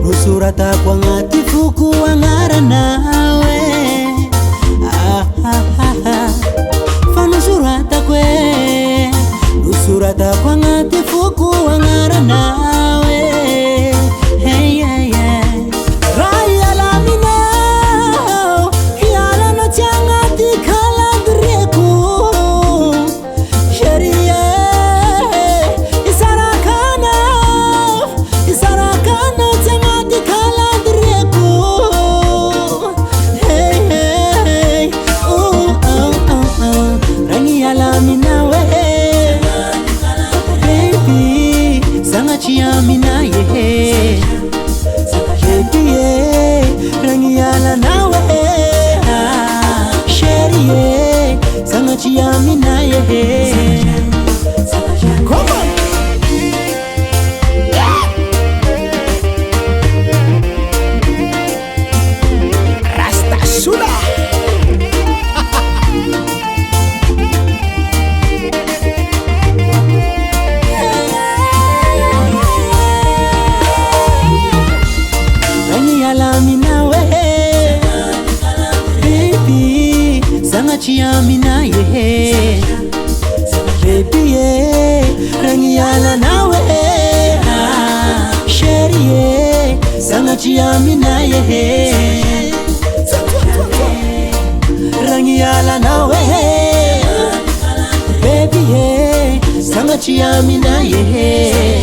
Nusurata kwa ngati fuku wangara nawe Fanusurata kwe Nusurata kwa ngati fuku wangara nawe Hey yeah yeah Raya la minao Hiala no changati kala dreku Sheria Chiamina ye Shepie Rangiala nawe Sherie Sanga chiamina ye Come on Rasta Sula Chiamina ye Baby ye Rangiala nawe Sherie Sanga chiamina ye Rangiala nawe Baby ye Sanga chiamina ye